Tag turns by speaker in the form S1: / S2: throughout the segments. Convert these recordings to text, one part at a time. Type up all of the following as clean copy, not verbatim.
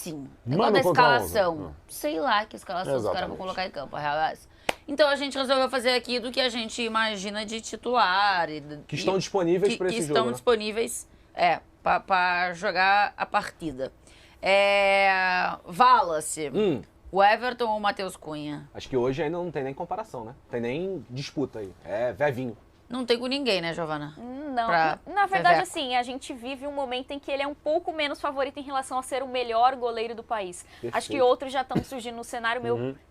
S1: assim,
S2: Mano
S1: da
S2: contra
S1: escalação.
S2: 11.
S1: Sei lá que escalação os caras vão
S2: Exatamente.
S1: colocar em campo, rapaz. Então a gente resolveu fazer aqui do que a gente imagina de titular.
S3: Que estão disponíveis pra esse
S1: que
S3: jogo,
S1: estão
S3: né?
S1: disponíveis, pra jogar a partida. Wallace, o Everton ou o Matheus Cunha?
S3: Acho que hoje ainda não tem nem comparação, né? Não tem nem disputa aí. É Vevinho.
S1: Não tem com ninguém, né, Giovana?
S4: Não,
S1: Pra
S4: na verdade,
S1: Veveco.
S4: assim, a gente vive um momento em que ele é um pouco menos favorito em relação a ser o melhor goleiro do país.
S3: Perfeito.
S4: Acho que outros já estão surgindo no cenário.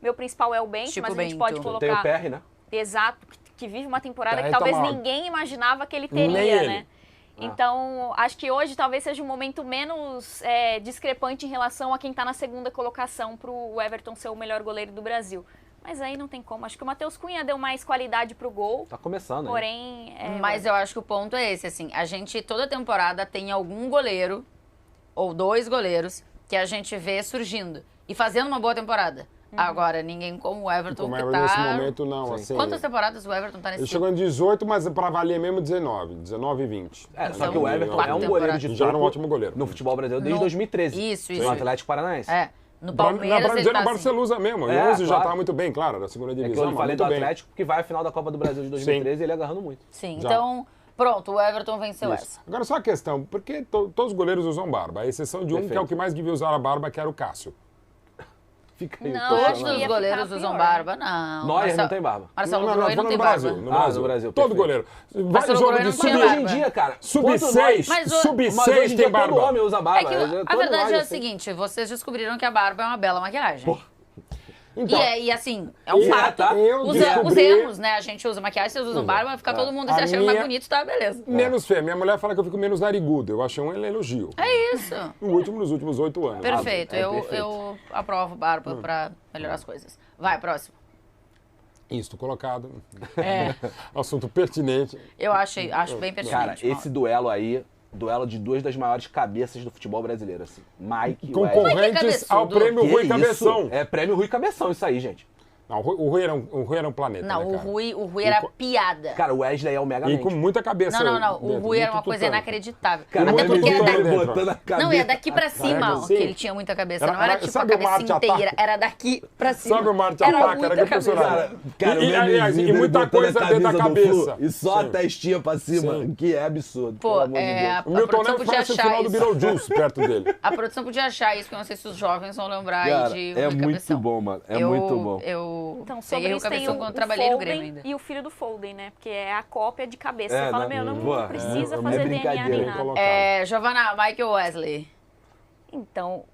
S4: Meu principal é o Bento,
S1: Tipo
S4: mas a gente
S1: Bento.
S4: pode
S3: Tem o
S4: colocar...
S3: PR, né?
S4: Exato, que vive uma temporada
S2: Tá,
S4: que
S2: tá
S4: talvez
S2: mal.
S4: ninguém imaginava que ele
S2: Nem
S4: teria,
S2: ele.
S4: né? Então, acho que hoje talvez seja um momento menos discrepante em relação a quem está na segunda colocação para o Everton ser o melhor goleiro do Brasil. Mas aí não tem como. Acho que o Matheus Cunha deu mais qualidade pro gol.
S3: Tá começando, hein?
S4: Porém,
S1: Mas eu acho que o ponto é esse, assim, a gente toda temporada tem algum goleiro, ou dois goleiros, que a gente vê surgindo e fazendo uma boa temporada. Agora, ninguém como o Everton
S2: Como
S1: que
S2: é
S1: tá...
S2: nesse momento, não.
S3: Sim.
S2: Assim,
S1: Quantas temporadas o Everton tá
S2: ele
S1: nesse
S2: chegou em 18, mas pra valer mesmo 19 e 20.
S3: Só que o Everton
S1: quatro
S3: é um goleiro
S1: temporadas.
S3: de
S2: Já era um
S3: topo
S2: ótimo goleiro.
S3: no futebol brasileiro desde
S1: No-
S3: 2013.
S1: Isso.
S3: No Atlético Paranaense.
S1: No
S2: Pra
S1: Palmeiras ele
S2: dizer
S1: tá
S2: na
S1: assim.
S2: Barcelusa mesmo.
S3: É,
S2: Em 11 já
S3: claro.
S2: tá muito bem, claro, da segunda
S3: É que
S2: divisão.
S3: eu
S2: mas
S3: falei
S2: muito
S3: do
S2: bem.
S3: Atlético, que vai à final da Copa do Brasil de 2013 e ele agarrando muito.
S1: Sim,
S2: Já.
S1: então, pronto, o Everton venceu
S2: Isso.
S1: essa.
S2: Agora só a questão, por que todos os goleiros usam barba? A exceção de um, que é o
S3: Perfeito.
S2: que mais devia usar a barba, que era o Cássio.
S3: Fica aí.
S4: Não,
S3: tô
S4: acho
S1: Todos
S4: que
S3: chamando.
S1: os
S4: ia
S1: goleiros
S4: ficar
S1: usam
S4: pior.
S1: barba, não.
S3: Neuer não tem barba.
S1: Marcelo
S2: não,
S1: Groi não
S2: falando
S1: tem
S2: no
S1: barba.
S2: Brasil. No
S3: Ah,
S2: Brasil.
S3: no Brasil,
S2: Todo
S3: perfeito.
S2: goleiro. Vai
S1: Marcelo
S2: jogo
S1: Groi
S2: de
S1: não tem
S3: Mas
S1: barba.
S3: hoje em dia, cara, quanto
S2: Sub-6
S3: mais-
S1: Mas
S3: Mas hoje em
S2: Sub-6
S3: dia
S2: tem
S3: todo
S2: barba.
S3: homem usa barba.
S1: É que a
S3: Todo
S1: verdade
S3: nós,
S1: é a
S3: assim.
S1: seguinte, vocês descobriram que a barba é uma bela maquiagem.
S3: Porra.
S2: Então,
S1: E assim, é um
S3: E
S1: fato.
S3: tá.
S2: eu descobri-
S1: Usemos, né? A gente usa maquiagem, vocês usam barba, vai ficar todo mundo se
S2: A
S1: achando mais
S2: minha-
S1: bonito, tá? Beleza.
S2: menos feio. Minha mulher fala que eu fico menos narigudo. Eu achei um elogio.
S1: É isso.
S2: Nos últimos 8 anos.
S1: Perfeito.
S3: é
S1: eu,
S3: perfeito.
S1: eu aprovo barba pra melhorar as coisas. Vai, próximo.
S2: Isto colocado.
S1: É.
S2: Assunto pertinente.
S1: Eu acho bem pertinente.
S3: Cara, esse duelo aí, duelo de duas das maiores cabeças do futebol brasileiro, assim. Mike e Wesley.
S2: Concorrentes
S1: cabeçudo.
S2: ao prêmio
S3: Que
S2: Rui
S3: isso?
S2: Cabeção.
S3: É prêmio Rui Cabeção isso aí, gente.
S2: Não, o Rui era um planeta,
S1: Não,
S2: né,
S1: o
S2: cara?
S1: Rui era piada.
S3: Cara, o Wesley é o mega
S2: E com muita cabeça.
S1: Não. O
S2: dentro,
S1: Rui era
S2: muito
S1: uma coisa
S2: tutano.
S1: inacreditável.
S3: Cara,
S1: Até
S3: o
S1: porque
S3: MZ
S1: era
S2: dentro.
S1: daqui...
S3: botando a cabeça.
S1: Não, é daqui pra cima ó,
S2: assim.
S1: que ele tinha muita cabeça. Não
S2: Era-
S1: era tipo a
S2: sabe o
S1: cabeça
S2: Marte
S1: inteira,
S2: Ataque?
S1: era daqui pra cima.
S2: Sabe o Marte
S1: Era
S2: Ataque?
S1: muita
S2: Era que
S1: cabeça.
S2: impressionante.
S3: Cara,
S2: E, aliás, e muita coisa dentro da cabeça.
S3: E só a
S2: Sim.
S3: testinha pra cima,
S2: Sim.
S3: que é absurdo.
S1: Pô,
S3: pelo amor de Deus.
S1: a
S2: O Milton
S1: produção
S2: Neves
S1: podia
S2: parece o
S1: achar
S2: final do
S1: isso.
S2: Beetlejuice perto dele.
S1: A produção podia achar isso, que eu não sei se os jovens vão lembrar
S3: Cara,
S1: aí de
S3: é
S1: Rui
S3: muito
S1: Cabeção.
S3: bom, mano. É
S1: Eu-
S3: muito bom.
S1: Eu
S4: Então,
S1: peguei
S4: sobre
S1: o
S4: isso tem
S1: Cabeção
S4: o
S1: quando eu trabalhei no
S4: Foden
S1: Grêmio ainda.
S4: e o filho do Foden, né? Porque é a cópia de cabeça.
S3: É,
S4: Você fala,
S3: né?
S4: meu, não
S3: Pô,
S4: precisa
S2: é
S4: fazer DNA
S3: brincadeira,
S4: nem
S3: hein?
S4: nada.
S2: Colocado.
S1: Giovanna, Michael Wesley.
S4: Então,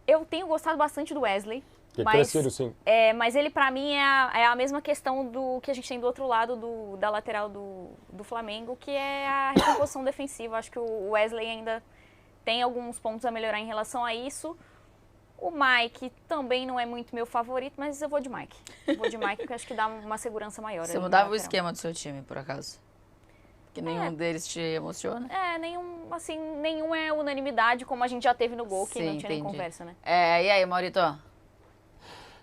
S4: eu tenho gostado bastante do Wesley.
S2: Que
S4: Mas,
S2: cresceram, sim.
S4: mas ele, pra mim, é a mesma questão do que a gente tem do outro lado da lateral do Flamengo, que é a recomposição defensiva. Acho que o Wesley ainda tem alguns pontos a melhorar em relação a isso. O Mike também não é muito meu favorito, mas eu vou de Mike. Vou de Mike porque acho que dá uma segurança maior.
S1: Você
S4: ali na
S1: mudava o
S4: lateral.
S1: esquema do seu time, por acaso? Que nenhum deles te emociona?
S4: Nenhum é unanimidade, como a gente já teve no gol, que
S1: Sim,
S4: não tinha nem
S1: entendi.
S4: conversa, né?
S1: E aí, Maurito?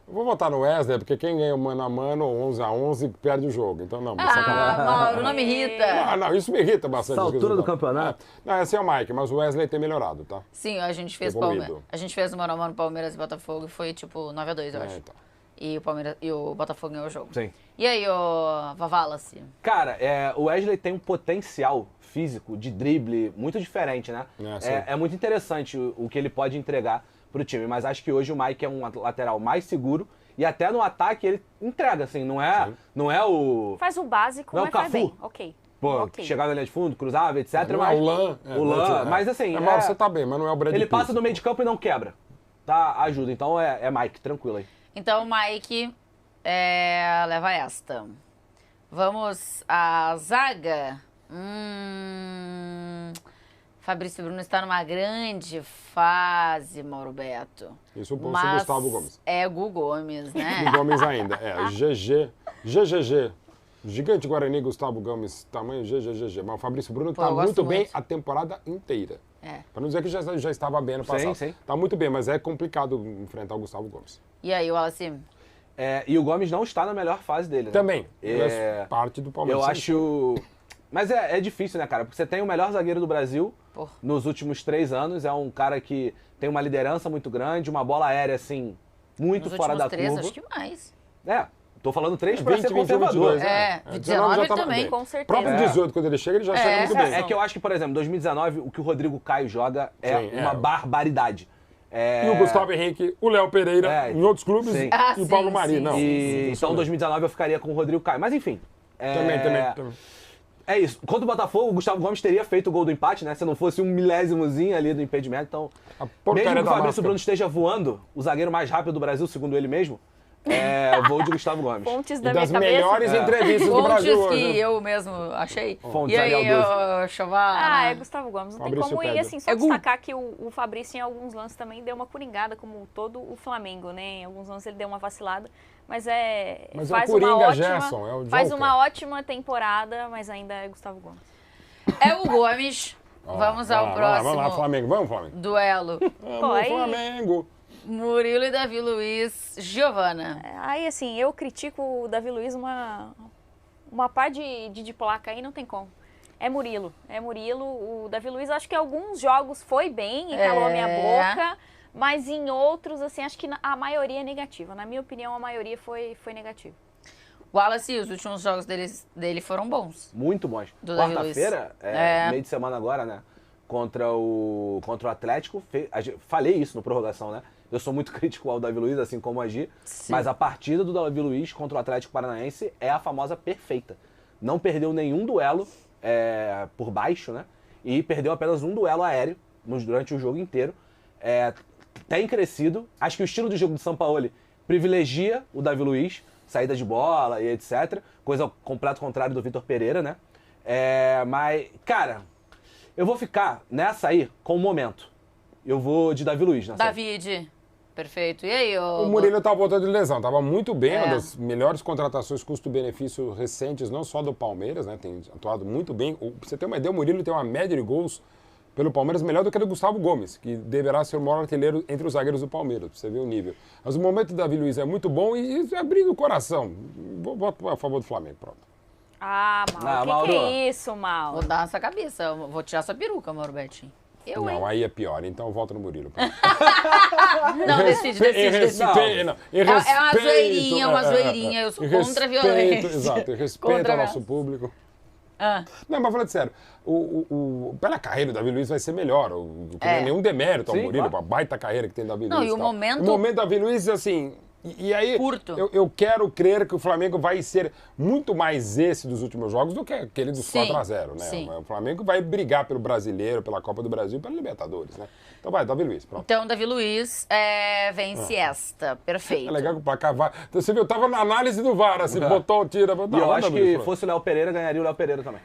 S2: Eu vou votar no Wesley, porque quem ganha o mano a mano, 11-11, perde o jogo. Então, não,
S1: Mauro, não me irrita.
S2: Ah, não, isso me irrita bastante.
S3: Essa altura do campeonato?
S2: Não, esse é o Mike, mas o Wesley tem melhorado, tá?
S1: Sim, a gente fez
S2: Evoluído.
S1: A gente fez o mano a mano Palmeiras e Botafogo e foi tipo 9-2, eu acho.
S2: Então.
S1: E o Palmeiras e o Botafogo ganhou o jogo.
S3: Sim.
S1: E aí, o Vavalas?
S3: Cara, o Wesley tem um potencial físico de drible muito diferente, né?
S2: Sim.
S3: É muito interessante o que ele pode entregar pro time, mas acho que hoje o Mike é um lateral mais seguro e até no ataque ele entrega, assim, não é o...
S4: Faz o básico,
S3: Não é
S4: mas
S3: o
S4: faz
S3: Cafu?
S4: bem. Ok.
S3: Pô,
S4: Ok.
S3: chegava na linha de fundo, cruzava, etc.
S2: Não é
S3: mas
S2: o Lan.
S3: O Lan, mas assim...
S2: Mauro, você tá bem, mas não é o Brad
S3: ele
S2: Pitt.
S3: passa no meio de campo e não quebra. Tá, ajuda. Então é Mike, tranquilo aí.
S1: Então o Mike leva esta. Vamos à zaga. Fabrício Bruno está numa grande fase, Mauro Beto.
S2: Isso o
S1: Mas
S2: Gustavo Gomes.
S1: é Gu Gomes, né?
S2: O Gomes ainda. GGG. Gigante Guarani, Gustavo Gomes, tamanho GGG. Mas o Fabrício Bruno
S1: Pô,
S2: tá
S1: eu gosto
S2: muito bem
S1: muito.
S2: a temporada inteira.
S1: É.
S2: Pra não dizer que já estava bem no passado.
S3: Sim.
S2: Tá muito bem, mas é complicado enfrentar o Gustavo Gomes.
S1: E aí, Wallace?
S3: E o Gomes não está na melhor fase dele, né?
S2: Também. Ele é parte do Palmeiras.
S3: Eu
S2: sim.
S3: acho... Mas é difícil, né, cara? Porque você tem o melhor zagueiro do Brasil
S1: Porra.
S3: nos últimos 3 anos. É um cara que tem uma liderança muito grande, uma bola aérea, assim, muito
S1: Nos
S3: fora
S1: últimos
S3: da
S1: 3,
S3: curva.
S1: acho que mais.
S3: Tô falando 3 pra
S2: 20,
S3: ser
S2: 21,
S3: conservador.
S2: 22,
S1: É,
S2: 19
S1: 19
S2: já tava
S1: também.
S2: bem.
S4: Com certeza.
S2: Próprio 18, quando ele chega, ele já chega muito bem.
S3: É que eu acho que, por exemplo, 2019, o que o Rodrigo Caio joga é
S2: Sim,
S3: uma
S2: é.
S3: barbaridade.
S2: E o Gustavo Henrique, o Léo Pereira, em outros clubes,
S3: sim.
S2: e o Paulo Mari. Não.
S3: Então, 2019 eu ficaria com o Rodrigo Caio. Mas, enfim.
S2: Também.
S3: É isso. Contra o Botafogo, o Gustavo Gomes teria feito o gol do empate, né? Se não fosse um milésimozinho ali do impedimento. Então,
S2: A porcaria
S3: mesmo que o
S2: da
S3: Fabrício
S2: máscara.
S3: Bruno esteja voando, o zagueiro mais rápido do Brasil, segundo ele mesmo, é o voo de Gustavo Gomes.
S4: Fontes
S2: E
S4: da minha
S2: das
S4: cabeça.
S2: melhores entrevistas do
S1: Fontes
S2: Brasil
S1: que
S2: hoje. né?
S1: eu mesmo achei.
S3: Fontes,
S1: E aí,
S3: Arial
S1: Chavar?
S4: É Gustavo Gomes. Não
S2: Fabrício
S4: tem como.
S2: Pedro.
S4: E assim, só
S1: É Gu.
S4: destacar que o Fabrício, em alguns lances, também deu uma coringada, como todo o Flamengo, né? Em alguns lances ele deu uma vacilada. Mas
S2: Mas
S4: faz
S2: é o Coringa
S4: uma ótima,
S2: Gerson, é o
S4: faz
S2: Joker.
S4: uma ótima temporada, mas ainda é Gustavo Gomes.
S1: É o Gomes. Vamos ao próximo
S2: Vamos lá, Flamengo. Vamos, Flamengo.
S1: duelo.
S2: Vamos,
S4: aí-
S2: Flamengo.
S1: Murilo e Davi Luiz. Giovana.
S4: Aí, assim, eu critico o Davi Luiz uma pá de placa aí, não tem como. É Murilo. O Davi Luiz, acho que em alguns jogos foi bem e calou a minha boca, mas em outros, assim, acho que a maioria é negativa. Na minha opinião, a maioria foi negativa.
S1: Wallace, os últimos jogos dele foram bons.
S3: Muito bons.
S1: Do Davi
S3: Quarta-feira,
S1: Luiz. É.
S3: meio de semana agora, né? Contra o Atlético. Falei isso no prorrogação, né? Eu sou muito crítico ao Davi Luiz, assim como a Gi.
S1: Sim.
S3: Mas a partida do Davi Luiz contra o Atlético Paranaense é a famosa perfeita. Não perdeu nenhum duelo por baixo, né? E perdeu apenas um duelo aéreo durante o jogo inteiro. Tem crescido. Acho que o estilo de jogo do Sampaoli privilegia o Davi Luiz, saída de bola e etc. Coisa completo contrário do Vitor Pereira, né? Mas, cara, eu vou ficar nessa aí com o momento. Eu vou de Davi Luiz nessa aí.
S1: David. Perfeito. E aí,
S2: O Murilo estava voltando de lesão, estava muito bem,
S1: É.
S2: uma das melhores contratações custo-benefício recentes, não só do Palmeiras, né? Tem atuado muito bem. Pra você ter uma ideia, o Murilo tem uma média de gols pelo Palmeiras melhor do que a do Gustavo Gomes, que deverá ser o maior artilheiro entre os zagueiros do Palmeiras, pra você ver o nível. Mas o momento do Davi Luiz é muito bom e abrindo o coração. Voto a favor do Flamengo, pronto.
S4: Ah, Mauro,
S3: Mauro.
S4: que é isso, Mauro?
S1: Vou dar essa cabeça. Eu vou tirar sua peruca, Mauro Betinho. Eu, hein?
S2: Não, aí é pior, então eu voto no Murilo. pronto.
S1: Não, decide.
S2: Em
S1: É uma zoeirinha, uma zoeirinha. Eu sou contra a violência.
S2: Exato, em respeito
S1: Contra
S2: ao
S1: a
S2: nosso público.
S1: Ah,
S2: Não, mas falando sério, pela carreira do Davi Luiz vai ser melhor. Não é nenhum demérito ao
S3: Sim,
S2: Murilo,
S3: claro.
S2: a baita carreira que tem o Davi
S1: Não,
S2: Luiz.
S1: e o
S2: tal.
S1: momento-
S2: O momento do Davi Luiz, assim. E aí,
S1: Curto.
S2: eu quero crer que o Flamengo vai ser muito mais esse dos últimos jogos do que aquele dos
S1: Sim,
S2: 4-0, né?
S1: sim.
S2: O Flamengo vai brigar pelo Brasileiro, pela Copa do Brasil e pela Libertadores, né? Então vai, Davi Luiz, pronto.
S1: então, Davi Luiz vence esta. Perfeito.
S2: É legal que o placar vai. Então, você viu, eu tava na análise do VAR, assim, botou, tira, botou.
S3: E eu
S2: vai,
S3: acho
S2: Davi Luiz,
S3: que
S2: pronto.
S3: fosse o Léo Pereira, ganharia o Léo Pereira também.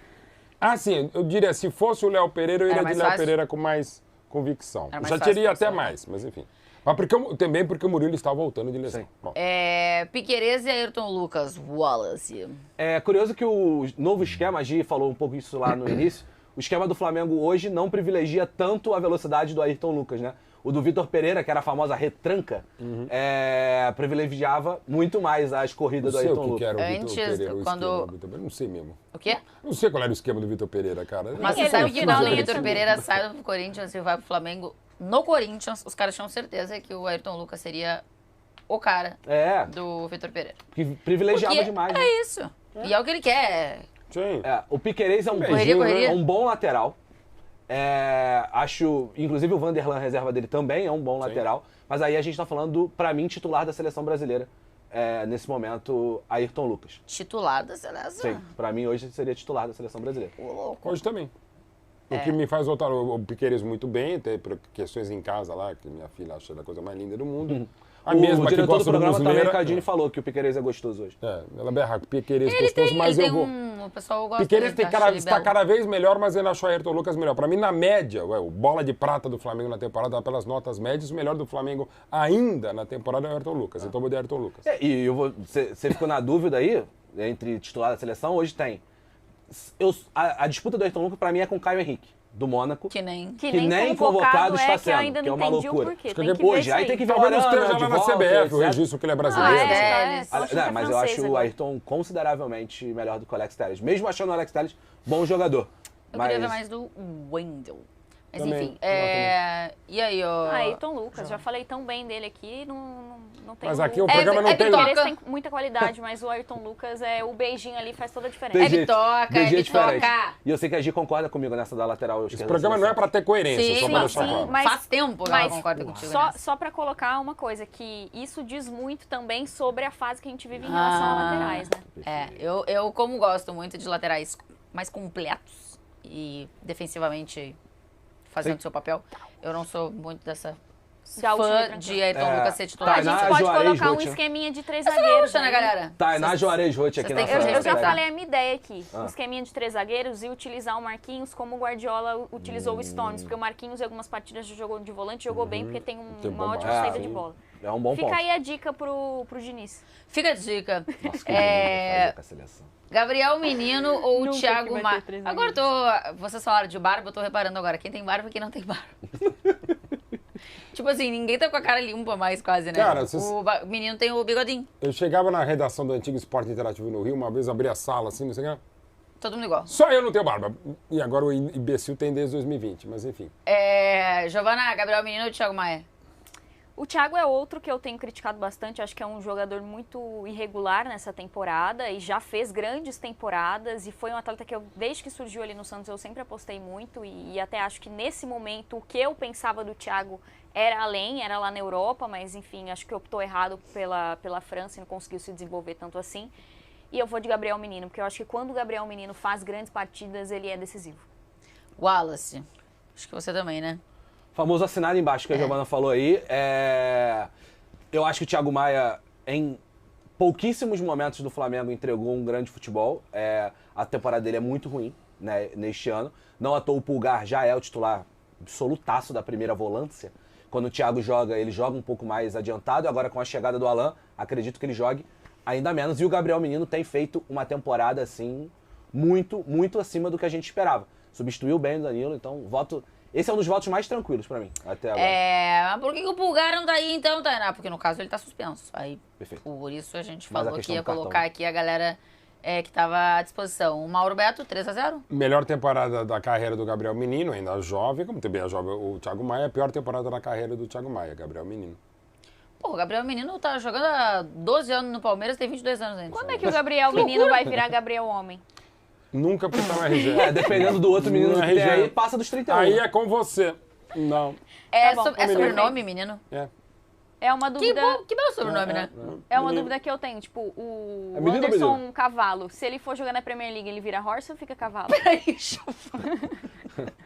S2: Ah, sim, eu diria, se fosse o Léo Pereira, eu
S1: Era
S2: iria de
S1: mais
S2: Léo
S1: fácil?
S2: Pereira com mais convicção.
S1: Era mais
S2: Já
S1: fácil
S2: teria
S1: pra
S2: até
S1: você, né?
S2: mais, mas enfim. Mas também porque o Murilo está voltando de lesão.
S3: Sim.
S2: Bom,
S1: Piquerez e Ayrton Lucas. Wallace.
S3: É curioso que o novo esquema, a Gi falou um pouco isso lá no início, o esquema do Flamengo hoje não privilegia tanto a velocidade do Ayrton Lucas, né? O do Vitor Pereira, que era a famosa retranca, privilegiava muito mais as corridas
S2: não
S3: do
S2: sei
S3: Ayrton
S2: o que
S3: Lucas.
S2: era o Vitor
S1: Antes,
S2: Pereira, o
S1: quando-
S2: esquema do Vitor Pereira. Não sei mesmo.
S1: O quê?
S2: Não sei qual era o esquema do Vitor Pereira, cara.
S1: Mas você
S4: Ele
S1: sabe
S4: no
S1: que
S4: final
S1: quando o
S4: nem
S1: Vitor
S4: sabia.
S1: Pereira sai do Corinthians e vai pro Flamengo, no Corinthians, os caras tinham certeza que o Ayrton Lucas seria o cara do Vitor Pereira.
S3: Que privilegiava
S1: Porque
S3: demais. né?
S1: é isso. E é o que ele quer.
S2: Sim.
S3: O Piquerez é um,
S1: Correria.
S3: é um bom lateral. Acho, inclusive o Vanderlan, reserva dele, também é um bom lateral. Mas aí a gente tá falando, pra mim, titular da seleção brasileira. Nesse momento, Ayrton Lucas.
S1: Titular da seleção.
S3: Sim, pra mim hoje seria titular da seleção brasileira.
S1: Ô, louco.
S2: Hoje também. O que me faz voltar o Piqueires muito bem, até por questões em casa lá, que minha filha acha a coisa mais linda do mundo. A
S3: O
S2: mesma que
S3: diretor do
S2: gosta do
S3: programa também,
S2: Muslera.
S3: Cadine, falou que o Piquerez é gostoso hoje.
S2: Ela berra, Piqueires
S1: Ele
S2: gostoso,
S1: tem,
S2: mas
S1: ele
S2: eu
S1: tem
S2: vou.
S1: o pessoal gosta
S2: Piqueires
S1: dele,
S2: está
S1: acha ele
S2: cada
S1: belo.
S2: vez melhor, mas ele achou o Ayrton Lucas melhor. Para mim, na média, o bola de prata do Flamengo na temporada, pelas notas médias, o melhor do Flamengo ainda na temporada é o Ayrton Lucas. Então eu vou de Ayrton Lucas.
S3: E você ficou na dúvida aí, entre titular da seleção, hoje tem. A disputa do Ayrton Lucas, pra mim, é com o Caio Henrique. do Mônaco.
S1: Que nem...
S4: Que nem convocado
S3: está
S4: que eu
S3: sendo,
S4: ainda
S3: que é
S4: não
S3: uma
S4: entendi
S3: loucura.
S4: o porquê.
S2: Acho
S4: Tem que ver
S3: Hoje,
S4: isso
S3: aí tem que ver o
S2: Talvez
S3: Arana
S2: esteja
S3: de
S2: lá na
S3: volta,
S2: CBF, o
S3: etc.
S2: registro que ele é brasileiro.
S3: Não, mas eu acho o Ayrton consideravelmente melhor do que o Alex Telles. Mesmo achando o Alex Telles bom jogador.
S1: Eu queria ver mais do Wendel. Mas
S2: Também,
S1: enfim, e aí, ó...
S4: Ayrton Lucas, já falei tão bem dele aqui, não tem...
S2: Mas aqui o programa não tem...
S1: Bitoca.
S4: Tem muita qualidade, mas o Ayrton Lucas, o beijinho ali faz toda a diferença.
S3: Tem jeito.
S1: Bitoca,
S3: Tem jeito
S1: Bitoca.
S3: diferente. E eu sei que a Gi concorda comigo nessa da lateral esquerda.
S2: Esse programa não é pra ter coerência, só pra deixar claro.
S4: mas-
S1: Faz tempo que ela concorda contigo nessa.
S4: Só pra colocar uma coisa, que isso diz muito também sobre a fase que a gente vive em relação a laterais, né?
S1: Eu como gosto muito de laterais mais completos e defensivamente fazendo seu papel, eu não sou muito dessa
S4: Gaúcho
S1: fã
S4: tranquilo.
S1: de Ayrton Lucas ser titular.
S4: A
S3: Tainá
S4: gente pode
S3: Juarez
S4: colocar um
S3: Rocha.
S4: esqueminha de 3
S1: Eu sou
S4: zagueiros.
S1: gaúcha, né, galera?
S3: Tainá Juarez Rocha aqui
S1: vocês
S3: na
S1: têm que
S3: frente.
S4: Eu já
S1: respeitar.
S4: falei a minha ideia aqui. Um esqueminha de 3 zagueiros e utilizar o Marquinhos como o Guardiola utilizou o Stones. Porque o Marquinhos em algumas partidas já jogou de volante, jogou bem porque tem
S2: Tem
S4: uma
S2: bom
S4: ótima
S2: passe.
S4: saída de bola.
S3: É um bom
S4: Fica
S3: ponto.
S4: aí a dica pro Diniz.
S1: Fica a dica.
S3: Nossa, que fazer com a seleção.
S1: Gabriel Menino ou
S4: Nunca que
S1: Thiago
S4: vai ter
S1: Maia?
S4: 3
S1: Agora vocês falaram de barba, eu tô reparando agora. Quem tem barba e quem não tem barba. Tipo assim, ninguém tá com a cara limpa mais quase, né?
S2: Cara, vocês-
S1: O menino tem o bigodinho.
S2: Eu chegava na redação do antigo Esporte Interativo no Rio, uma vez abri a sala assim, não sei o que.
S1: Todo mundo igual.
S2: Só eu não tenho barba. E agora o imbecil tem desde 2020, mas enfim.
S1: Giovana, Gabriel Menino ou Thiago Maia?
S4: O Thiago é outro que eu tenho criticado bastante. Acho que é um jogador muito irregular nessa temporada e já fez grandes temporadas. E foi um atleta que desde que surgiu ali no Santos, eu sempre apostei muito. E até acho que nesse momento o que eu pensava do Thiago era lá na Europa. Mas enfim, acho que optou errado pela França e não conseguiu se desenvolver tanto assim. E eu vou de Gabriel Menino, porque eu acho que quando o Gabriel Menino faz grandes partidas, ele é decisivo.
S1: Wallace. Acho que você também, né?
S3: Famoso assinado embaixo que a Giovana falou aí. Eu acho que o Thiago Maia, em pouquíssimos momentos do Flamengo, entregou um grande futebol. A temporada dele é muito ruim, né, neste ano. Não à toa o Pulgar já é o titular absolutaço da primeira volância. Quando o Thiago joga, ele joga um pouco mais adiantado. Agora com a chegada do Alan, acredito que ele jogue ainda menos. E o Gabriel Menino tem feito uma temporada, assim, muito, muito acima do que a gente esperava. Substituiu bem o Danilo, então voto... Esse é um dos votos mais tranquilos pra mim, até agora.
S1: Mas por que o Pulgar não tá aí então, Tainá? Porque no caso ele tá suspenso. Aí,
S3: Perfeito.
S1: por isso a gente
S3: Mas a
S1: falou que
S3: questão
S1: ia
S3: do cartão,
S1: colocar
S3: né?
S1: aqui a galera que tava à disposição. O Mauro Beto, 3-0.
S2: Melhor temporada da carreira do Gabriel Menino, ainda jovem, como também é jovem o Thiago Maia. A pior temporada da carreira do Thiago Maia, Gabriel Menino.
S1: Pô, o Gabriel Menino tá jogando há 12 anos no Palmeiras, tem 22 anos ainda.
S4: Quando é que o Gabriel Menino vai virar Gabriel Homem?
S2: Nunca porque tá no RG.
S3: Dependendo do outro menino
S2: No
S3: que tem
S2: RG.
S3: aí, passa dos 31.
S2: Aí é com você. Não.
S1: É,
S4: Tá bom.
S1: é sobrenome, menino?
S2: É.
S4: É uma dúvida...
S1: Que belo sobrenome, né?
S4: É uma dúvida que eu tenho, tipo, o
S3: É menino ou
S4: Anderson
S3: menino?
S4: Cavalo, se ele for jogar na Premier League, ele vira horse ou fica cavalo?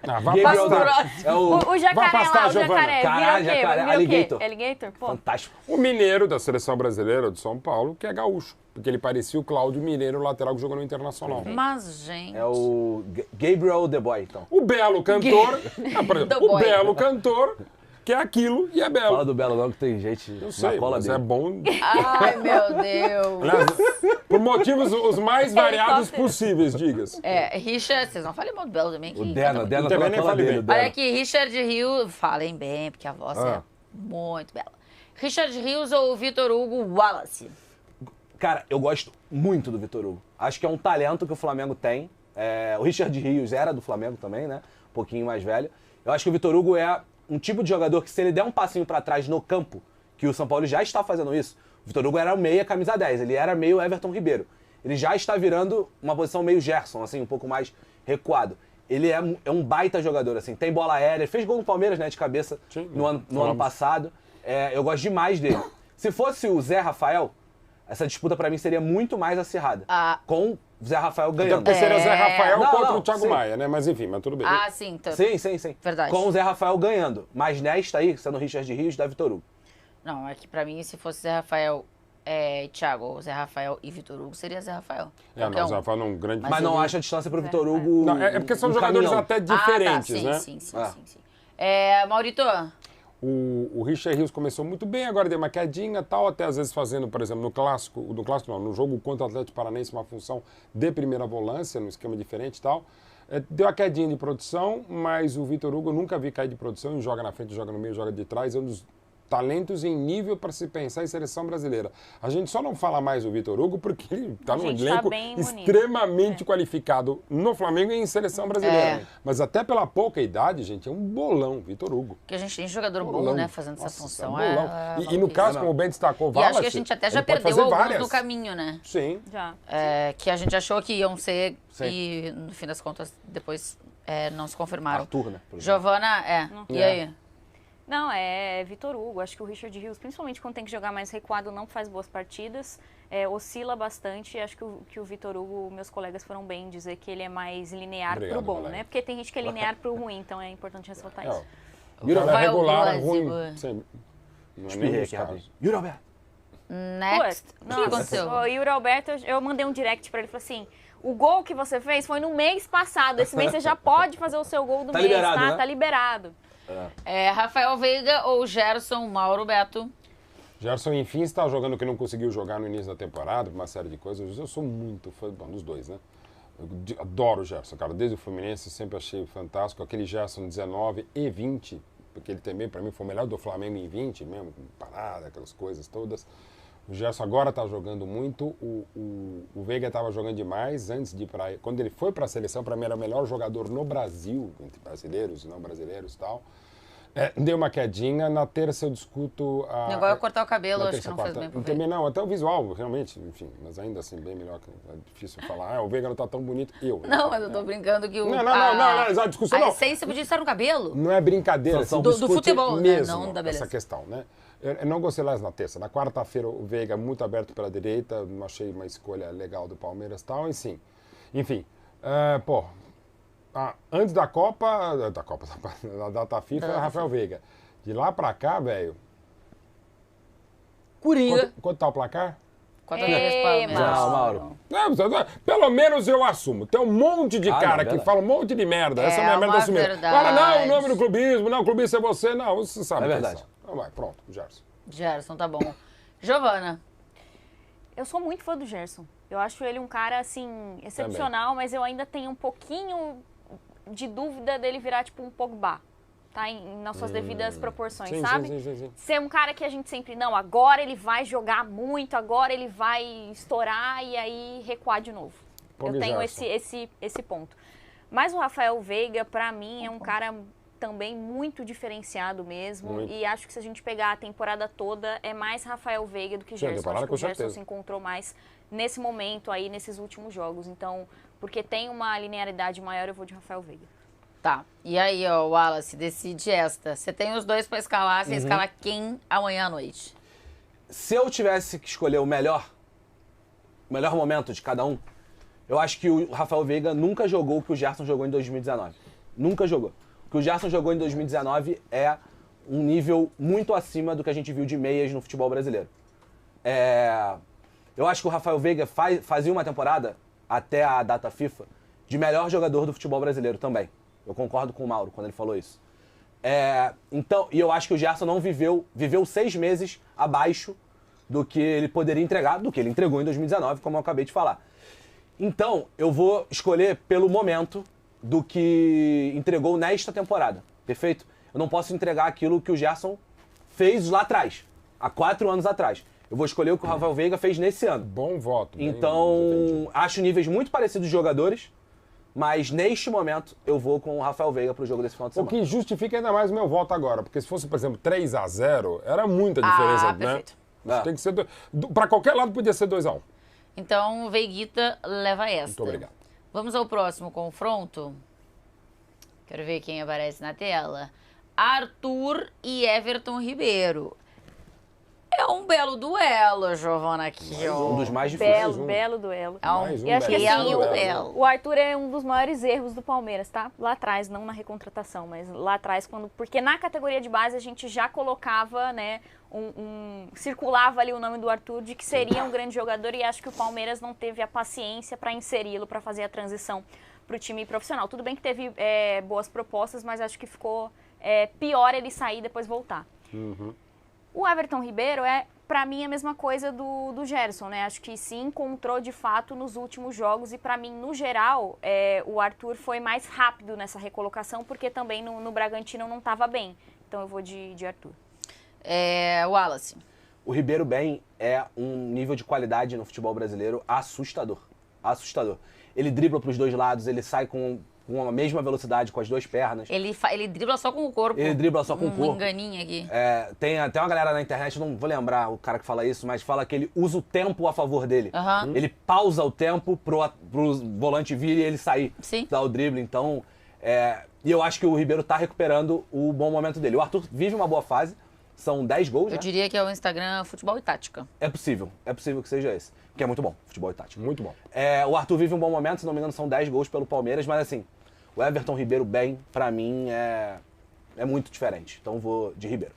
S2: Ah, vai
S3: Gabriel
S2: pastar.
S3: é o
S4: O jacaré
S2: Vai pastar,
S4: lá, o
S2: Giovana.
S4: jacaré,
S3: Caralho,
S4: vira o quê?
S3: jacaré,
S4: Vira o quê?
S3: alligator.
S4: Alligator? Pô.
S3: fantástico.
S2: O Mineiro da seleção brasileira de São Paulo, que é gaúcho. Porque ele parecia o Cláudio Mineiro, o lateral que jogou no Internacional.
S1: Mas, gente...
S3: É o Gabriel The Boy, então.
S2: O belo cantor. Por exemplo,
S1: The
S2: o
S1: Boy.
S2: belo cantor, que é aquilo e é
S3: Fala
S2: belo.
S3: do Belo não, que tem gente
S2: Eu
S3: na
S2: sei,
S3: cola
S2: mas
S3: dele.
S2: é bom.
S1: Ai, meu Deus.
S2: Aliás, por motivos os mais variados
S4: Helicóptero.
S2: possíveis, diga-se.
S1: Richard, vocês não falem mal do Belo também.
S3: O
S1: que
S3: Dena
S1: canta
S3: tá
S2: Também
S3: na
S2: nem
S3: cola
S2: falei
S3: dele.
S2: bem.
S3: o
S1: Olha
S3: Dena.
S1: aqui, Richard Rios, falem bem, porque a voz é muito bela. Richard Rios ou Vitor Hugo Wallace?
S3: Cara, eu gosto muito do Vitor Hugo. Acho que é um talento que o Flamengo tem. O Richard Rios era do Flamengo também, né? Um pouquinho mais velho. Eu acho que o Vitor Hugo é um tipo de jogador que, se ele der um passinho pra trás no campo, que o São Paulo já está fazendo isso, o Vitor Hugo era o meia camisa 10, ele era meio Everton Ribeiro. Ele já está virando uma posição meio Gerson, assim, um pouco mais recuado. Ele é um baita jogador, assim, tem bola aérea, fez gol no Palmeiras, né, de cabeça,
S2: Sim,
S3: no ano
S2: falamos.
S3: passado. Eu gosto demais dele. Se fosse o Zé Rafael, essa disputa pra mim seria muito mais acirrada. Com o Zé Rafael
S2: Então,
S3: ganhando.
S2: porque seria Zé Rafael
S3: Não,
S2: contra
S3: não,
S2: o Thiago
S3: sim.
S2: Maia, né? Mas enfim, mas tudo bem.
S1: Ah, sim.
S3: Sim.
S1: Verdade.
S3: Com o Zé Rafael ganhando. Mas nesta aí, sendo o Richard Rios, da Vitor Hugo.
S1: Não, é que pra mim, se fosse Zé Rafael e Thiago, ou Zé Rafael e Vitor Hugo, seria Zé Rafael.
S2: Não,
S1: Qualquer
S2: Zé
S1: um.
S2: Rafael não grande.
S3: Mas não acha a distância pro Vitor Hugo.
S2: Não, é porque são
S3: um
S2: jogadores
S3: caminhão.
S2: até diferentes,
S1: sim,
S2: né?
S1: sim.
S3: Ah.
S1: Maurito,
S2: O Richard Rios começou muito bem, agora deu uma quedinha e tal, até às vezes fazendo, por exemplo, no jogo contra o Atlético Paranaense, uma função de primeira volância, num esquema diferente e tal. Deu a quedinha de produção, mas o Vitor Hugo eu nunca vi cair de produção, joga na frente, joga no meio, joga de trás, é um dos talentos em nível para se pensar em seleção brasileira. A gente só não fala mais do Vitor Hugo porque ele está num elenco extremamente qualificado no Flamengo e em seleção brasileira. Mas até pela pouca idade, gente, é um bolão, Vitor Hugo.
S1: Porque a gente tem jogador bom, né, fazendo essa função.
S2: E no caso, como o Ben destacou,
S1: e acho que a gente até já perdeu alguns no caminho, né?
S2: Sim.
S4: Já.
S1: Que a gente achou que iam ser e, no fim das contas, depois não se confirmaram.
S3: Arthur, né?
S1: Giovana, e aí?
S4: Não, é Vitor Hugo. Acho que o Richard Rios, principalmente quando tem que jogar mais recuado, não faz boas partidas. Oscila bastante. Acho que o Vitor Hugo, meus colegas foram bem em dizer que ele é mais linear pro bom, né? Porque tem gente que é linear pro ruim, então é importante ressaltar isso.
S2: É regular, ruim. Não é nem
S3: aqui, rapaz. Yuri Alberto.
S1: Next. O que aconteceu?
S4: O Yuri Alberto, eu mandei um direct pra ele e falei assim: o gol que você fez foi no mês passado. Esse mês você já pode fazer o seu gol do mês,
S3: liberado,
S4: tá?
S3: né?
S4: Tá liberado.
S1: Rafael Veiga ou Gerson, Mauro Beto?
S2: Gerson, enfim, está jogando o que não conseguiu jogar no início da temporada, uma série de coisas. Eu sou muito fã dos dois, né? Eu adoro o Gerson, cara. Desde o Fluminense sempre achei fantástico. Aquele Gerson 19 e 20, porque ele também, para mim, foi o melhor do Flamengo em 20 mesmo, com parada, aquelas coisas todas. O Gerson agora está jogando muito. O Veiga estava jogando demais antes de ir para... Quando ele foi para a seleção, para mim era o melhor jogador no Brasil, entre brasileiros e não brasileiros e tal. Deu uma quedinha. Na terça eu discuto...
S1: O negócio é cortar o cabelo, acho que não fez bem pro Veiga.
S2: Também não, até o visual, realmente, enfim. Mas ainda assim, bem melhor. É difícil falar, o Veiga não está tão bonito.
S1: Não, mas eu tô brincando que o...
S2: Não, a discussão não.
S1: A essência podia estar no cabelo.
S2: Não é brincadeira.
S1: Do futebol,
S2: mesmo,
S1: né? Não da beleza.
S2: Essa questão, né? Eu não gostei mais na terça. Na quarta-feira, o Veiga muito aberto pela direita. Não achei uma escolha legal do Palmeiras e tal. Enfim, antes da Copa, da data FIFA, era Rafael Veiga. De lá pra cá, velho...
S1: Coringa.
S2: Quanto tá o placar?
S1: 4-3
S3: Não, Mauro.
S2: Pelo menos eu assumo. Tem um monte de cara que fala um monte de merda. Essa é a minha merda assumir. Fala, não, o nome do clubismo, não, o clubismo é você. Não, você sabe.
S3: É verdade.
S2: Então vai, pronto, Gerson.
S1: Gerson, tá bom. Giovana.
S4: Eu sou muito fã do Gerson. Eu acho ele um cara, assim, excepcional, mas eu ainda tenho um pouquinho de dúvida dele virar, tipo, um Pogba. Tá? Nas suas devidas proporções, sabe?
S2: Sim.
S4: Ser um cara que a gente sempre, não, agora ele vai jogar muito, agora ele vai estourar e aí recuar de novo. Eu tenho esse ponto. Mas o Rafael Veiga, pra mim, é um cara também muito diferenciado mesmo.
S2: Muito.
S4: E acho que se a gente pegar a temporada toda, é mais Rafael Veiga do que Gerson. Acho que o Gerson se encontrou mais nesse momento aí, nesses últimos jogos. Então, porque tem uma linearidade maior, eu vou de Rafael Veiga.
S1: Tá. E aí, ó, Wallace, decide esta. Você tem os dois pra escalar, você escala quem amanhã à noite?
S3: Se eu tivesse que escolher o melhor momento de cada um, eu acho que o Rafael Veiga nunca jogou o que o Gerson jogou em 2019. Nunca jogou. O que o Gerson jogou em 2019 é um nível muito acima do que a gente viu de meias no futebol brasileiro. Eu acho que o Rafael Veiga fazia uma temporada, até a data FIFA, de melhor jogador do futebol brasileiro também. Eu concordo com o Mauro quando ele falou isso. Então, e eu acho que o Gerson não viveu 6 meses abaixo do que ele poderia entregar, do que ele entregou em 2019, como eu acabei de falar. Então, eu vou escolher pelo momento do que entregou nesta temporada, perfeito? Eu não posso entregar aquilo que o Gerson fez lá atrás, há 4 anos atrás. Eu vou escolher o que o Rafael Veiga fez nesse ano.
S2: Bom voto.
S3: Então, acho níveis muito parecidos de jogadores, mas neste momento eu vou com o Rafael Veiga pro jogo desse final de semana.
S2: O que justifica ainda mais o meu voto agora, porque se fosse, por exemplo, 3-0, era muita diferença, né?
S1: Perfeito.
S2: Tem que ser para qualquer lado podia ser 2-1.
S1: Então, Veiguita leva esta.
S2: Muito obrigado.
S1: Vamos ao próximo confronto. Quero ver quem aparece na tela. Arthur e Everton Ribeiro. É um belo duelo, Giovana, aqui.
S3: Um dos mais difíceis.
S4: Belo duelo.
S1: Eu acho que
S4: assim,
S1: duelo.
S4: O Arthur é um dos maiores erros do Palmeiras, tá? Lá atrás, não na recontratação, mas lá atrás, porque na categoria de base a gente já colocava, né, circulava ali o nome do Arthur de que seria um grande jogador e acho que o Palmeiras não teve a paciência para inseri-lo, para fazer a transição para o time profissional. Tudo bem que teve boas propostas, mas acho que ficou pior ele sair e depois voltar.
S2: Uhum.
S4: O Everton Ribeiro é, pra mim, a mesma coisa do Gerson, né? Acho que se encontrou de fato nos últimos jogos e pra mim, no geral, o Arthur foi mais rápido nessa recolocação porque também no Bragantino não estava bem. Então eu vou de Arthur.
S1: Wallace.
S3: O Ribeiro bem é um nível de qualidade no futebol brasileiro assustador. Assustador. Ele dribla pros dois lados, ele sai com a mesma velocidade, com as duas pernas.
S1: Ele dribla só com o corpo.
S3: Ele dribla só com o corpo.
S1: Enganinho aqui.
S3: Tem até uma galera na internet, não vou lembrar o cara que fala isso, mas fala que ele usa o tempo a favor dele.
S1: Uhum.
S3: Ele pausa o tempo pro volante vir e ele sair.
S1: Sim.
S3: Dar o drible. Então, e eu acho que o Ribeiro tá recuperando o bom momento dele. O Arthur vive uma boa fase. São 10 gols, né?
S1: Eu diria que é o Instagram Futebol e Tática.
S3: É possível que seja esse. Que é muito bom, futebol e tática.
S2: Muito bom.
S3: O Arthur vive um bom momento, se não me engano são 10 gols pelo Palmeiras, mas assim, o Everton Ribeiro bem, pra mim, é muito diferente. Então vou de Ribeiro.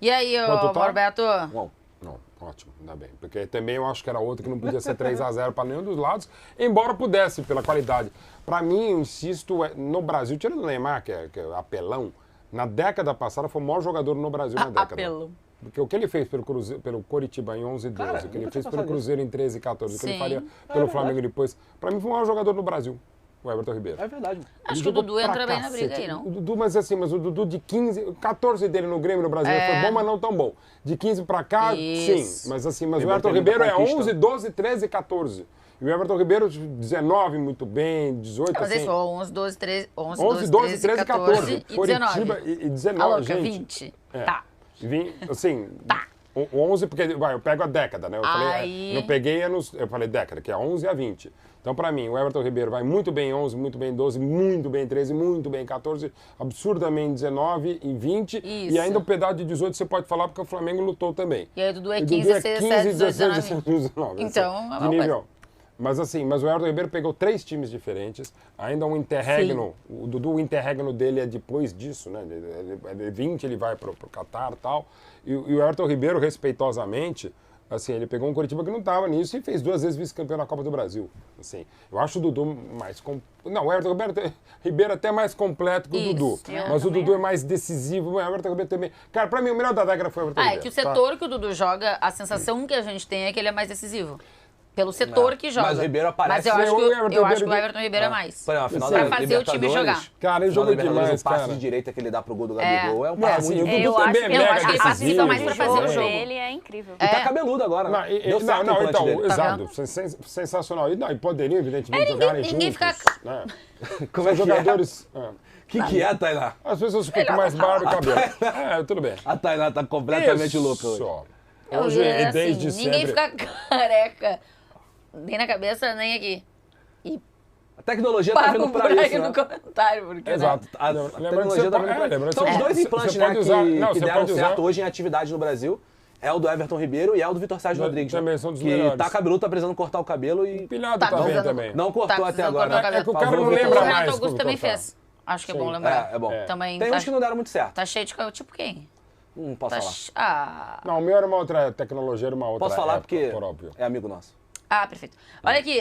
S1: E aí,
S2: Quanto tá?
S1: Roberto?
S3: Bom,
S2: Não, ótimo, ainda bem. Porque também eu acho que era outro que não podia ser 3-0 para nenhum dos lados, embora pudesse, pela qualidade. Para mim, eu insisto, no Brasil, tirando o Neymar, que é apelão, na década passada foi o maior jogador no Brasil na década.
S1: Apelão.
S2: Porque o que ele fez pelo Coritiba em 11 e 12,
S3: Cara,
S2: o que ele
S3: nunca
S2: fez
S3: tinha
S2: pelo
S3: pensado
S2: Cruzeiro em 13 e 14, o que ele
S1: Sim.
S2: faria pelo Flamengo depois, para mim foi o maior jogador no Brasil, o Everton Ribeiro.
S3: é verdade.
S1: Acho
S2: Ele
S1: que o
S2: jogou
S1: Dudu
S2: pra
S1: entra bem na
S2: cacete.
S1: briga aí, não?
S2: O Dudu, mas o Dudu de 14 dele no Grêmio no Brasil foi bom, mas não tão bom. De 15 pra cá,
S1: Isso.
S2: sim. Mas o
S3: Ele
S2: Everton
S3: teve
S2: Ribeiro é
S3: muita conquista.
S2: 11, 12, 13 e 14. E o Everton Ribeiro, 19, muito bem, 18,
S1: Mas é
S2: assim.
S1: só 11, 12, 13,
S2: 11, 12, 13 e 14.
S1: e 19.
S2: Coritiba e 19,
S1: A louca,
S2: gente.
S1: 20.
S2: É.
S1: Tá.
S2: Assim,
S1: Tá.
S2: o 11, porque eu pego a década, né? Eu falei,
S1: Aí-
S2: eu peguei anos, eu falei década, que é 11 a 20. Então, pra mim, o Everton Ribeiro vai muito bem em 11, muito bem em 12, muito bem em 13, muito bem em 14, absurdamente em 19 e 20.
S1: Isso.
S2: E ainda o pedaço de 18 você pode falar porque o Flamengo lutou também.
S1: E aí o Dudu é
S2: E
S1: 15, 17, 18,
S2: 19.
S1: Então, é
S2: de
S1: uma coisa.
S2: nível. Mas assim, o Everton Ribeiro pegou 3 times diferentes, ainda um interregno, o Dudu, o interregno dele é depois disso, né? De 20 ele vai pro Catar e tal, e o Everton Ribeiro, respeitosamente, assim, ele pegou um Coritiba que não estava nisso e fez 2 vezes vice-campeão na Copa do Brasil. Assim, eu acho o Dudu mais... Não, o Everton Ribeiro é até mais completo que o
S1: Isso,
S2: Dudu,
S1: eu
S2: mas o
S4: também
S2: Dudu é mais decisivo, o Everton Ribeiro também... Cara, pra mim o melhor da década foi o Everton Ribeiro.
S1: É que o
S2: tá?
S1: setor que o Dudu joga, a sensação que a gente tem é que ele é mais decisivo. Pelo setor que joga.
S3: Mas o Ribeiro aparece-
S1: Mas eu acho que,
S2: O Everton
S1: eu acho que o
S2: Ribeiro-
S1: Everton Ribeiro é mais.
S3: Por exemplo, a final
S1: Pra
S3: da
S1: fazer o time
S3: Libertadores,
S1: jogar.
S2: Cara, ele
S3: final da
S2: jogou
S3: Libertadores,
S2: demais,
S3: o passe
S2: cara.
S3: de direita que ele dá pro gol do Gabigol é um
S2: Não,
S3: passe
S2: assim,
S3: muito...
S2: o Dudu
S4: Eu
S2: também
S4: acho,
S2: é
S4: eu
S2: mega
S4: acho que ele participa
S2: decisivo,
S4: mais pra fazer
S1: jogo.
S4: o jogo. Ele é incrível.
S3: E tá cabeludo agora,
S2: Não,
S3: né? Deu certo o
S2: não,
S3: implante
S2: então,
S3: dele.
S2: exato,
S1: Tá
S2: sensacional. E poderiam, evidentemente, jogarem
S1: ninguém
S2: juntos.
S1: fica-
S2: Né?
S3: Como é
S2: São
S3: que é?
S2: jogadores...
S3: Que é, Tainá?
S2: As pessoas ficam com mais barba e cabelo. Tudo bem.
S3: A Tainá tá completamente louca hoje.
S2: Hoje, e desde
S1: ninguém
S2: sempre...
S1: fica careca. Nem na cabeça, nem aqui. E
S3: A tecnologia tá
S1: paga
S3: vindo
S1: um
S3: pra
S1: buraco
S3: isso, né?
S1: no comentário, porque... né?
S2: Exato.
S3: A
S2: Lembrando que
S3: tecnologia
S2: você
S3: tá
S2: pode-
S3: vindo pra
S2: lembrando
S3: isso. São
S2: que
S3: os
S2: você-
S3: dois
S2: você
S3: implantes,
S2: pode
S3: né,
S2: usar- não,
S3: que
S2: você
S3: deram
S2: pode usar-
S3: certo hoje em atividade no Brasil. É o do Everton Ribeiro e é o do Vitor Sérgio
S2: Mas
S3: Rodrigues.
S2: também
S3: né?
S2: são dos
S3: que
S2: melhores.
S3: tá cabeludo, tá precisando cortar o cabelo e
S2: Pilhado
S1: Tá
S2: tá bem
S1: precisando-
S2: também.
S3: não cortou
S1: Tá
S3: até
S1: precisando
S3: agora.
S1: cortar o cabelo.
S2: É que o
S3: Por
S2: cara
S3: favor,
S2: não
S3: Vitor.
S1: O
S2: lembra
S1: Renato
S2: mais
S1: Augusto
S2: quando
S1: também
S2: cortar.
S1: fez. Acho que é
S2: Sim.
S1: bom lembrar.
S3: É bom.
S1: Também
S3: Tem
S1: tá,
S3: uns que não deram muito certo.
S1: tá cheio de... Tipo quem?
S3: Não posso
S1: Tá
S3: falar.
S1: Ah,
S2: Não, o meu era uma outra tecnologia, era uma outra
S3: Posso falar
S2: época,
S3: porque
S2: por óbvio.
S3: é amigo nosso.
S1: perfeito. Olha aqui,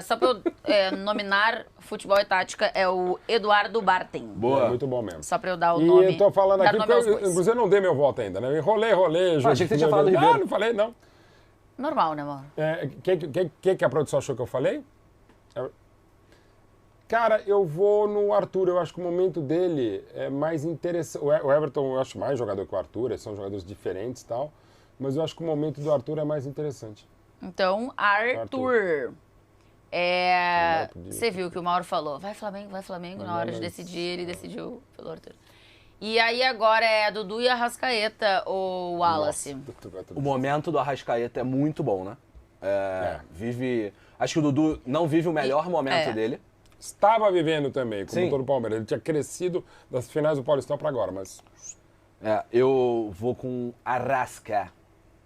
S1: só pra eu nominar Futebol e Tática, é o Eduardo Bartem.
S2: É muito bom mesmo.
S1: Só pra eu dar o
S2: E
S1: nome.
S2: eu tô falando
S1: dar
S2: aqui,
S1: nome
S2: porque
S1: aos
S2: eu,
S1: bois.
S2: inclusive eu não dei meu voto ainda, né? Eu enrolei,
S3: achei que você tinha falado do Ribeiro.
S2: Não, não falei, não.
S1: Normal, né, amor?
S2: Que a produção achou que eu falei? Cara, eu vou no Arthur. Eu acho que o momento dele é mais interessante. O Everton eu acho mais jogador que o Arthur, eles são jogadores diferentes e tal. Mas eu acho que o momento do Arthur é mais interessante.
S1: Então, Arthur. Você viu que o Mauro falou, vai Flamengo. Na hora de decidir, ele decidiu pelo Arthur. E aí agora é Dudu e Arrascaeta, ou Wallace?
S3: O momento do Arrascaeta é muito bom, né? Acho que o Dudu não vive o melhor momento dele.
S2: Estava vivendo também, como
S3: Sim.
S2: todo o Palmeiras. Ele tinha crescido das finais do Paulistão para agora, mas...
S3: Eu vou com Arrasca.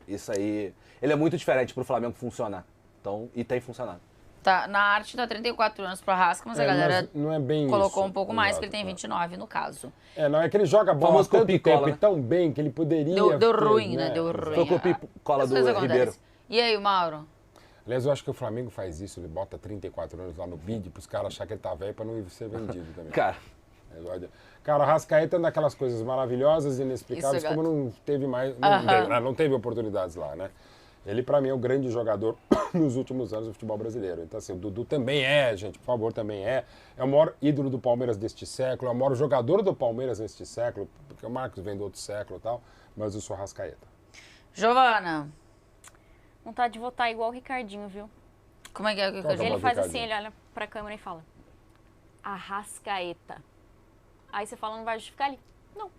S3: Isso aí. Ele é muito diferente pro Flamengo funcionar. Então, e tem funcionado.
S1: Tá, na arte tá 34 anos pro Arrasca, mas a galera
S2: mas não é bem
S1: colocou
S2: isso.
S1: um pouco mais,
S2: Exato,
S1: porque ele tem 29 no caso.
S2: Não, é que ele joga bola há
S3: Famoso
S2: tanto
S3: copia e
S2: tempo
S3: cola,
S2: e
S3: né?
S2: tão bem que ele poderia...
S1: Deu
S2: ter,
S1: ruim,
S2: né?
S1: Deu ruim.
S3: Foi copia e cola
S1: As
S3: do
S1: coisas acontecem.
S3: Ribeiro.
S1: E aí, Mauro?
S2: Aliás, eu acho que o Flamengo faz isso, ele bota 34 anos lá no bid pros caras acharem que ele tá velho pra não ser vendido também.
S3: Cara,
S2: Cara, o Arrascaeta é uma daquelas coisas maravilhosas e inexplicáveis,
S1: Isso,
S2: como não teve mais, não teve oportunidades lá, né? Ele, pra mim, é o grande jogador nos últimos anos do futebol brasileiro. Então, assim, o Dudu também é, gente, por favor, também é. É o maior ídolo do Palmeiras deste século, é o maior jogador do Palmeiras neste século, porque o Marcos vem do outro século e tal, mas eu sou Arrascaeta.
S1: Giovana,
S4: Vontade de votar igual o Ricardinho, viu?
S1: como é que é o que eu
S4: Ele
S2: Voto
S4: faz
S2: Ricardinho.
S4: assim, ele olha pra câmera e fala: Arrascaeta. Aí você fala, não vai justificar ele? Não.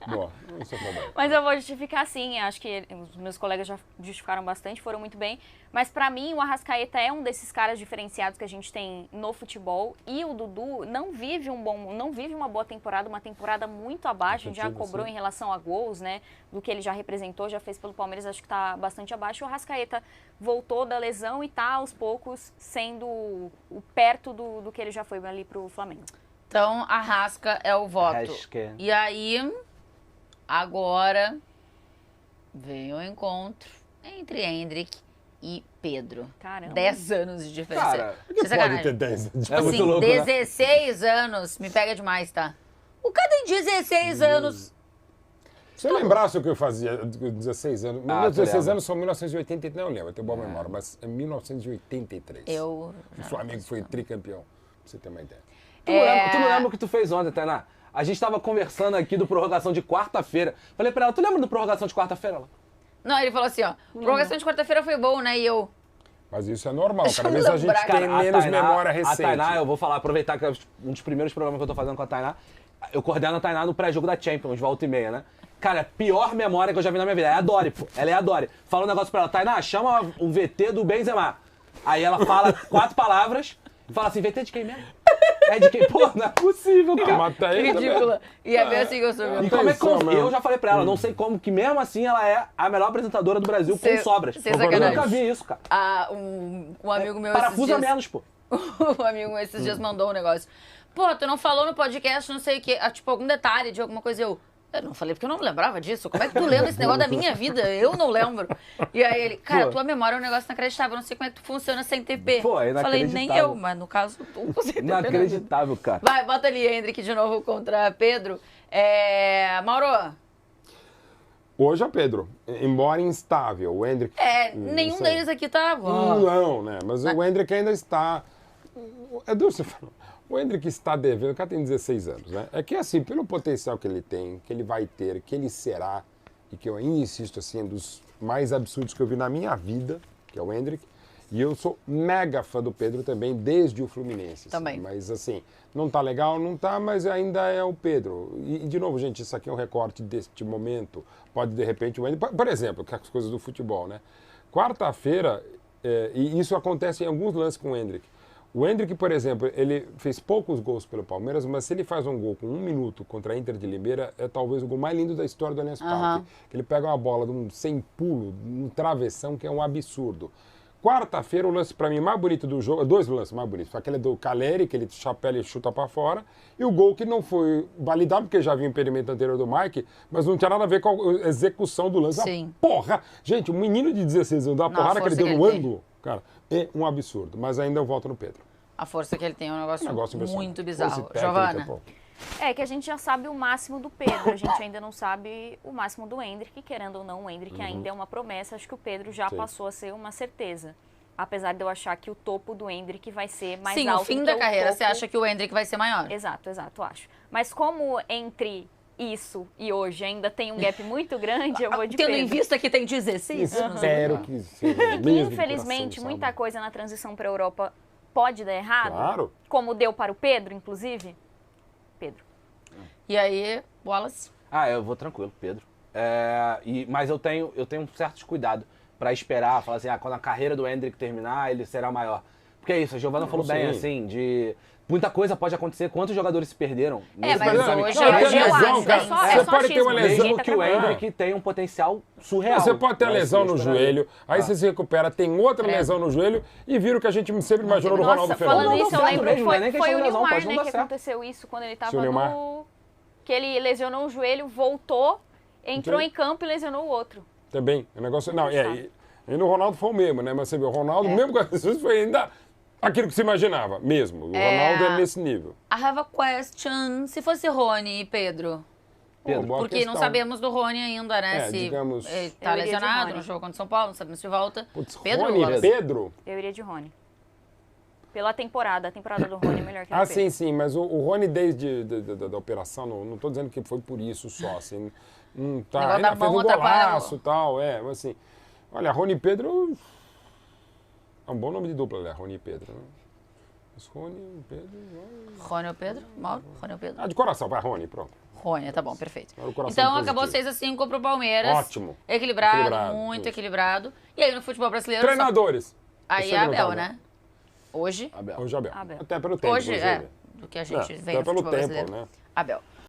S2: Boa, não sei problema.
S4: Mas eu vou justificar sim, acho que os meus colegas já justificaram bastante, foram muito bem. Mas pra mim, o Arrascaeta é um desses caras diferenciados que a gente tem no futebol. E o Dudu não vive uma boa temporada, uma temporada muito abaixo. A gente já
S2: Efetivo,
S4: cobrou
S2: sim.
S4: em relação a gols, né? Do que ele já representou, já fez pelo Palmeiras, acho que tá bastante abaixo. O Arrascaeta voltou da lesão e tá aos poucos sendo perto do que ele já foi ali pro Flamengo.
S1: Então, Arrasca é o voto.
S3: Arrasca.
S1: E aí, agora, vem o encontro entre Hendrick e Pedro.
S4: Caramba.
S1: 10 anos de diferença.
S3: Cara,
S1: Sem
S2: Pode
S1: sacanagem.
S2: ter 10 anos.
S3: É muito
S1: Assim,
S3: louco, né?
S1: 16 anos, me pega demais, tá? O cara tem 16 anos.
S2: Se eu lembrasse o que eu fazia com 16 anos,
S3: Ah,
S2: meus
S3: tu
S2: 16
S3: lembra.
S2: anos são 1983, não lembro, eu tenho boa memória, mas é 1983.
S1: Eu.
S2: O Flamengo foi tricampeão, pra você ter uma ideia.
S3: Tu não lembra o que tu fez ontem, Tainá? A gente tava conversando aqui do prorrogação de quarta-feira. Falei pra ela, tu lembra do prorrogação de quarta-feira? Ela,
S1: Não, ele falou assim, ó. Prorrogação de quarta-feira foi bom, né? E eu.
S2: Mas isso é normal,
S1: Deixa
S2: cada
S1: eu
S2: vez a gente
S1: lembrar,
S2: tem
S3: a
S2: menos
S3: Tainá-
S2: memória recente.
S3: A Tainá, eu vou falar, aproveitar que é um dos primeiros programas que eu tô fazendo com a Tainá. Eu coordeno a Tainá no pré-jogo da Champions, volta e meia, né? Cara, a pior memória que eu já vi na minha vida. É a Dori, pô. Ela é a Dori. Fala um negócio pra ela, Tainá, chama o VT do Benzema. Aí ela fala 4 palavras e fala assim, VT de quem mesmo? É de quem? Pô, não é possível, cara.
S2: Mas tá aí também.
S1: Ridícula. E é bem assim que eu sou.
S3: E
S1: Viu?
S3: como é que
S2: Atenção, mano.
S3: eu já falei pra ela, não sei como, que mesmo assim ela é a melhor apresentadora do Brasil
S1: Cê-
S3: com sobras.
S1: cê
S3: Eu
S1: sacanagem.
S3: nunca vi isso, cara.
S1: Ah, um amigo meu esses
S3: Parafusa
S1: dias...
S3: menos, pô.
S1: Um amigo meu esses dias mandou um negócio. Pô, tu não falou no podcast não sei o quê. Tipo, algum detalhe de alguma coisa. Eu não falei porque eu não lembrava disso. Como é que tu lembra esse negócio da minha vida? Eu não lembro. E aí ele, cara,
S3: Pô.
S1: tua memória é um negócio inacreditável. Eu não sei como é que tu funciona sem TP.
S3: Pô, é
S1: Falei, nem
S3: inacreditável.
S1: eu, mas no caso, tu sem TP. na vida.
S3: Inacreditável, cara.
S1: Vai, bota ali, Hendrick, de novo contra Pedro. Mauro,
S2: Hoje é o Pedro, embora instável, o Hendrick...
S1: nenhum
S2: não sei.
S1: deles aqui tá...
S2: Não, né? Mas o Hendrick ainda está... Edu, você falou... O Hendrick está devendo, o cara tem 16 anos, né? É que assim, pelo potencial que ele tem, que ele vai ter, que ele será, e que eu ainda insisto, assim, é um dos mais absurdos que eu vi na minha vida, que é o Hendrick, e eu sou mega fã do Pedro também, desde o Fluminense.
S1: Também.
S2: Assim, mas assim, não tá legal, não tá, mas ainda é o Pedro. E de novo, gente, isso aqui é um recorte deste momento. Pode, de repente, o Hendrick... Por exemplo, que é as coisas do futebol, né? Quarta-feira, e isso acontece em alguns lances com o Hendrick. O Hendrick, por exemplo, ele fez poucos gols pelo Palmeiras, mas se ele faz um gol com 1 minuto contra a Inter de Limeira, é talvez o gol mais lindo da história do Allianz Parque. Que ele pega uma bola sem pulo, um travessão, que é um absurdo. Quarta-feira, o lance para mim mais bonito do jogo, 2 lances mais bonitos. Aquele do Caleri, que ele chapéu e chuta para fora, e o gol que não foi validado, porque já havia um impedimento anterior do Mike, mas não tinha nada a ver com a execução do lance.
S1: Sim.
S2: Porra! Gente, um menino de 16 anos, da
S1: Não,
S2: porrada
S1: a
S2: que ele
S1: força
S2: deu
S1: que
S2: no
S1: ele tem.
S2: ângulo, cara, é um absurdo. Mas ainda eu voto no Pedro.
S1: A força que ele tem é um negócio,
S2: Impressionante.
S1: muito
S2: Força
S1: bizarro.
S2: técnica,
S1: Giovana,
S2: pô.
S4: É que a gente já sabe o máximo do Pedro, a gente ainda não sabe o máximo do Hendrick, querendo ou não, o Hendrick ainda é uma promessa, acho que o Pedro já
S2: Sim.
S4: passou a ser uma certeza. Apesar de eu achar que o topo do Hendrick vai ser mais
S1: sim,
S4: alto
S1: o fim
S4: do
S1: da
S4: que
S1: carreira,
S4: topo...
S1: você acha que o Hendrick vai ser maior?
S4: Exato, acho. Mas como entre isso e hoje ainda tem um gap muito grande, eu vou de
S1: Tendo em
S4: Pedro.
S1: vista que tem 16 anos.
S2: Espero que seja
S4: E que,
S2: mesmo de
S4: infelizmente,
S2: coração,
S4: muita
S2: sabe?
S4: coisa na transição para a Europa pode dar errado.
S2: Claro.
S4: Como deu para o Pedro, inclusive. Pedro.
S1: E aí, Wallace?
S3: Ah, eu vou tranquilo, Pedro. Mas eu tenho um certo cuidado pra esperar, falar assim, quando a carreira do Hendrick terminar, ele será maior. Porque é isso, a Giovana falou bem,
S2: sim.
S3: assim, de... Muita coisa pode acontecer. Quantos jogadores se perderam?
S1: É,
S3: nesse
S1: mas
S3: exame?
S1: hoje
S2: Não, tem
S1: eu
S2: lesão,
S1: acho,
S2: cara.
S1: é
S2: Você
S4: só
S2: pode ter uma
S4: achismo,
S2: lesão
S4: ninguém
S3: Mesmo
S4: tá
S3: que o
S4: trabalhando.
S3: Hendrick tenha um potencial surreal.
S2: Você pode ter uma
S3: Mas
S2: lesão
S3: sim,
S2: no
S3: esperaria.
S2: joelho, aí você se recupera, tem outra lesão no joelho e vira o que a gente sempre imaginou no Ronaldo
S4: Nossa,
S2: Fenômeno.
S4: falando
S3: Não,
S4: isso,
S3: não
S4: eu
S3: dá
S4: lembro
S3: certo
S4: que
S3: mesmo, não é nem
S4: foi
S3: questão
S4: o
S3: de lesão,
S4: Nilmar,
S3: pode não
S4: né,
S3: dar
S4: que
S3: certo.
S4: aconteceu isso quando ele
S2: Seu
S4: tava
S2: Nilmar?
S4: no... Que ele lesionou o joelho, voltou, entrou em campo e lesionou o outro.
S2: Também, o negócio... Não, e no Ronaldo foi o mesmo, né? Mas você vê, o Ronaldo, mesmo com as lesões, foi ainda aquilo que se imaginava, mesmo. O Ronaldo é nesse nível.
S1: I have a question. Se fosse Rony e Pedro?
S3: Pedro.
S2: Boa
S1: Porque não
S2: questão.
S1: sabemos do Rony ainda, né?
S2: É,
S1: Se
S2: digamos-
S1: ele
S4: Eu
S1: tá
S4: iria de
S1: lesionado
S4: Rony.
S1: no jogo contra o São Paulo, não sabemos se volta.
S2: Putz,
S1: Pedro
S2: Rony,
S1: Wallace.
S2: Pedro?
S4: Eu iria de Rony. Pela temporada. A temporada do Rony é melhor que a
S2: Ah,
S4: do Pedro.
S2: sim, mas o Rony desde da operação, não tô dizendo que foi por isso só, assim, tá,
S1: negócio
S2: ainda
S1: da
S2: fez
S1: mão
S2: um
S1: atrapalha
S2: golaço e tal, mas assim, olha, Rony e Pedro é um bom nome de dupla, né, Rony e Pedro, né? Mas Rony e Pedro...
S1: Rony ou Pedro? Mauro? Rony ou Pedro?
S2: Ah, de coração, vai, Rony, pronto.
S1: Rony, tá bom, perfeito.
S2: Era o coração
S1: Então
S2: positivo.
S1: acabou 6-5 pro Palmeiras.
S2: Ótimo.
S1: Equilibrado, muito
S2: isso.
S1: equilibrado. E aí no futebol brasileiro... só-
S2: Treinadores.
S1: Aí
S2: Você
S1: é
S2: não
S1: Abel,
S2: tá,
S1: né? Hoje.
S3: Abel.
S2: Hoje Abel.
S4: Abel.
S2: Até pelo tempo,
S1: Hoje,
S2: inclusive.
S1: do que a gente vê
S2: até
S1: no
S2: pelo
S1: futebol
S2: tempo,
S1: brasileiro.
S2: né?
S1: Abel.